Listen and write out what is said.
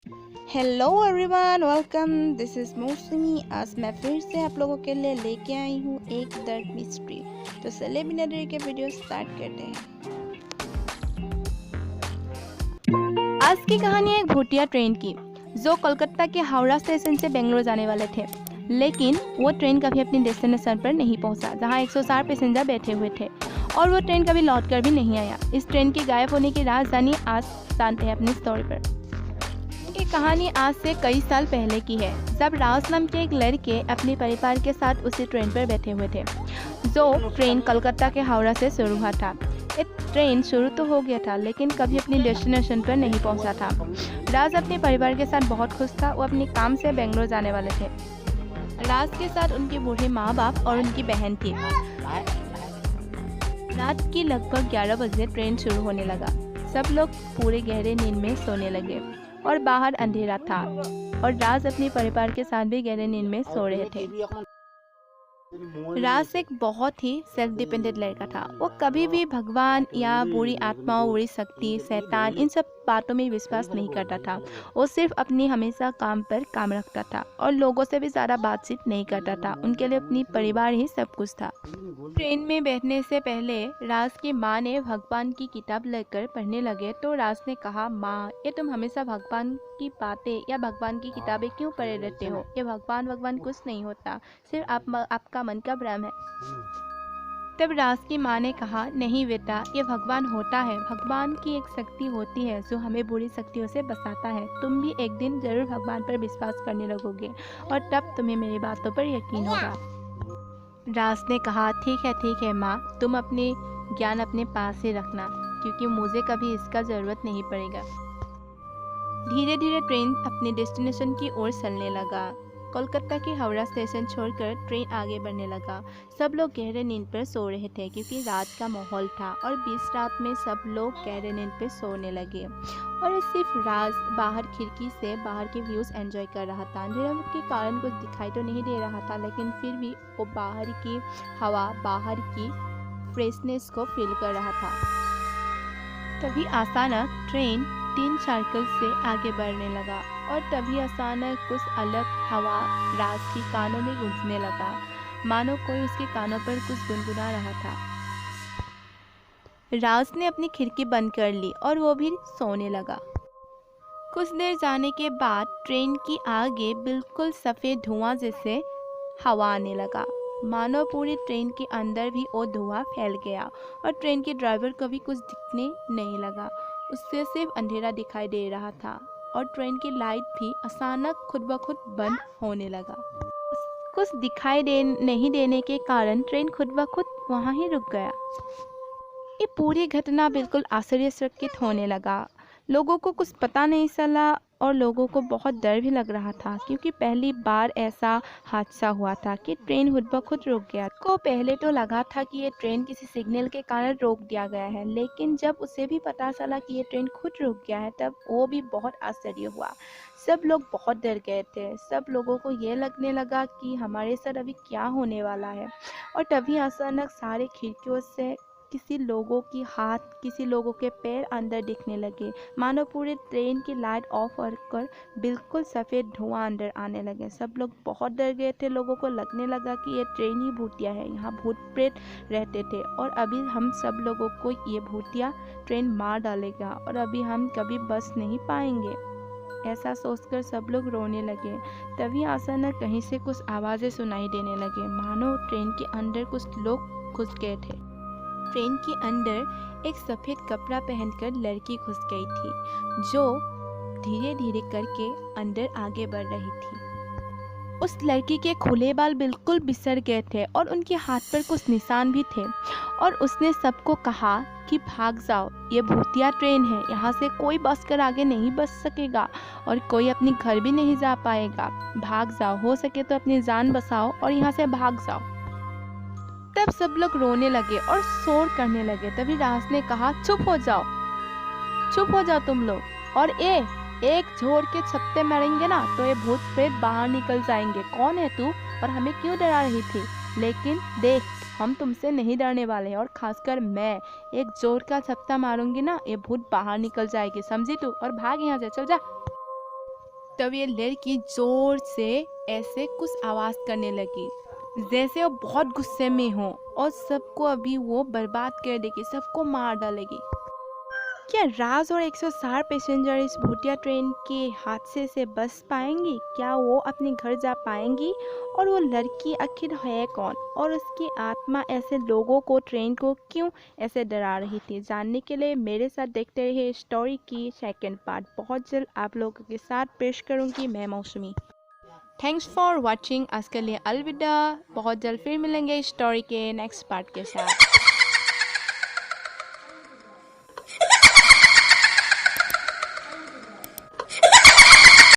Hello everyone, welcome. This is मौसमी। आज मैं फिर से आप लोगों के लिए लेके आई हूँ एक दर्द मिस्ट्री। तो चलिए बिना देरी के वीडियो स्टार्ट करते हैं। आज की कहानी एक भूतिया ट्रेन की, जो कोलकाता के हावड़ा स्टेशन से बेंगलोर जाने वाले थे। लेकिन वो ट्रेन कभी अपनी डेस्टिनेशन पर नहीं पहुंचा, जहां 160 पैसेंजर बैठे हुए थे, और वो ट्रेन कभी लौट कर भी नहीं आया। इस ट्रेन के गायब होने की राज जानिए, आज जानते हैं अपनी स्टोरी पर। ये कहानी आज से कई साल पहले की है, जब राज नाम के एक लड़के अपने परिवार के साथ उसी ट्रेन पर बैठे हुए थे। जो ट्रेन कलकत्ता के हावड़ा से शुरू हुआ था। ये ट्रेन शुरू तो हो गया था, लेकिन कभी अपनी डेस्टिनेशन पर नहीं पहुंचा था। राज अपने परिवार के साथ बहुत खुश था। वो अपने काम से बेंगलोर जाने वाले थे। राज के साथ उनके बूढ़े माँ बाप और उनकी बहन थी। रात की लगभग 11 बजे ट्रेन शुरू होने लगा। सब लोग पूरे गहरे नींद में सोने लगे और बाहर अंधेरा था, और राज अपने परिवार के साथ भी गहरे नींद में सो रहे थे। राज एक बहुत ही सेल्फ डिपेंडेंट लड़का था। वो कभी भी भगवान या बुरी आत्माओं, बुरी शक्ति, शैतान, इन सब बातों में विश्वास नहीं करता था। वो सिर्फ अपनी हमेशा काम पर काम रखता था और लोगों से भी ज़्यादा बातचीत नहीं करता था। उनके लिए अपनी परिवार ही सब कुछ था। ट्रेन में बैठने से पहले राज की माँ ने भगवान की किताब लेकर पढ़ने लगे, तो राज ने कहा, माँ, ये तुम हमेशा भगवान की बातें या भगवान की किताबें क्यों पढ़े रहते हो? ये भगवान कुछ नहीं होता, सिर्फ आपका मन का भ्रम है। तब राज की माँ ने कहा, नहीं बेटा, ये भगवान होता है। भगवान की एक शक्ति होती है जो हमें बुरी शक्तियों से बचाता है। तुम भी एक दिन जरूर भगवान पर विश्वास करने लगोगे, और तब तुम्हें मेरी बातों पर यकीन होगा। राज ने कहा, ठीक है माँ, तुम अपने ज्ञान अपने पास ही रखना, क्योंकि मुझे कभी इसका ज़रूरत नहीं पड़ेगा। धीरे धीरे ट्रेन अपने डेस्टिनेशन की ओर चलने लगा। कोलकाता के हावड़ा स्टेशन छोड़कर ट्रेन आगे बढ़ने लगा। सब लोग गहरे नींद पर सो रहे थे, क्योंकि रात का माहौल था, और बीच रात में सब लोग गहरे नींद पर सोने लगे, और सिर्फ राज बाहर खिड़की से बाहर के व्यूज़ एंजॉय कर रहा था। अंधेरे के कारण कुछ दिखाई तो नहीं दे रहा था, लेकिन फिर भी वो बाहर की हवा, बाहर की फ्रेशनेस को फील कर रहा था। तभी अचानक ट्रेन 3 सर्कल से आगे बढ़ने लगा, और तभी अचानक कुछ अलग हवा राज की कानों में गूंजने लगा, मानो कोई उसके कानों पर कुछ गुनगुना रहा था। राज ने अपनी खिड़की बंद कर ली और वो भी सोने लगा। कुछ देर जाने के बाद ट्रेन की आगे बिल्कुल सफ़ेद धुआं जैसे हवा आने लगा, मानो पूरी ट्रेन के अंदर भी वो धुआं फैल गया, और ट्रेन के ड्राइवर को भी कुछ दिखने नहीं लगा। उससे सिर्फ अंधेरा दिखाई दे रहा था, और ट्रेन की लाइट भी अचानक खुद ब खुद बंद होने लगा। कुछ दिखाई नहीं देने के कारण ट्रेन खुद ब खुद वहाँ ही रुक गया। ये पूरी घटना बिल्कुल आश्चर्यचकित होने लगा। लोगों को कुछ पता नहीं चला, और लोगों को बहुत डर भी लग रहा था, क्योंकि पहली बार ऐसा हादसा हुआ था कि ट्रेन खुद ब खुद रुक गया। को पहले तो लगा था कि ये ट्रेन किसी सिग्नल के कारण रोक दिया गया है, लेकिन जब उसे भी पता चला कि ये ट्रेन खुद रुक गया है, तब वो भी बहुत आश्चर्य हुआ। सब लोग बहुत डर गए थे। सब लोगों को ये लगने लगा कि हमारे साथ अभी क्या होने वाला है। और तभी अचानक सारे खिड़कियों से किसी लोगों की हाथ, किसी लोगों के पैर अंदर दिखने लगे, मानो पूरे ट्रेन की लाइट ऑफ कर बिल्कुल सफ़ेद धुआं अंदर आने लगे। सब लोग बहुत डर गए थे। लोगों को लगने लगा कि ये ट्रेन ही भूतिया है, यहाँ भूत प्रेत रहते थे, और अभी हम सब लोगों को ये भूतिया ट्रेन मार डालेगा, और अभी हम कभी बच नहीं पाएंगे। ऐसा सोचकर सब लोग रोने लगे। तभी अचानक कहीं से कुछ आवाज़ें सुनाई देने लगे, मानो ट्रेन के अंदर कुछ लोग घुस गए थे। ट्रेन के अंदर एक सफ़ेद कपड़ा पहनकर लड़की घुस गई थी, जो धीरे धीरे करके अंदर आगे बढ़ रही थी। उस लड़की के खुले बाल बिल्कुल बिसर गए थे, और उनके हाथ पर कुछ निशान भी थे, और उसने सबको कहा कि भाग जाओ, ये भूतिया ट्रेन है, यहाँ से कोई बस कर आगे नहीं बच सकेगा, और कोई अपने घर भी नहीं जा पाएगा। भाग जाओ, हो सके तो अपनी जान बचाओ और यहाँ से भाग जाओ। तब सब लोग रोने लगे और शोर करने लगे। तभी राज ने कहा, चुप हो जाओ तुम लोग, और एक जोर के छत्ते मारेंगे ना तो ये भूत प्रेत बाहर निकल जाएंगे। कौन है तू, और हमें क्यों डरा रही थी? लेकिन देख, हम तुमसे नहीं डरने वाले हैं, और खासकर मैं एक जोर का छत्ता मारूंगी ना, ये भूत बाहर निकल जाएगी, समझी तू? और भाग यहाँ से, चल जा। तब ये लड़की जोर से ऐसे कुछ आवाज़ करने लगी जैसे वो बहुत गुस्से में हो और सबको अभी वो बर्बाद कर देगी, सबको मार डालेगी। क्या राज और 160 पैसेंजर इस भूतिया ट्रेन के हादसे से बच पाएंगी? क्या वो अपने घर जा पाएंगी? और वो लड़की आखिर है कौन और उसकी आत्मा ऐसे लोगों को, ट्रेन को क्यों ऐसे डरा रही थी? जानने के लिए मेरे साथ देखते रहिए स्टोरी की सेकंड पार्ट। बहुत जल्द आप लोगों के साथ पेश करूंगी मैं मौसमी। Thanks for watching. आज के लिए अलविदा। बहुत जल्द फिर मिलेंगे स्टोरी के नेक्स्ट पार्ट के साथ।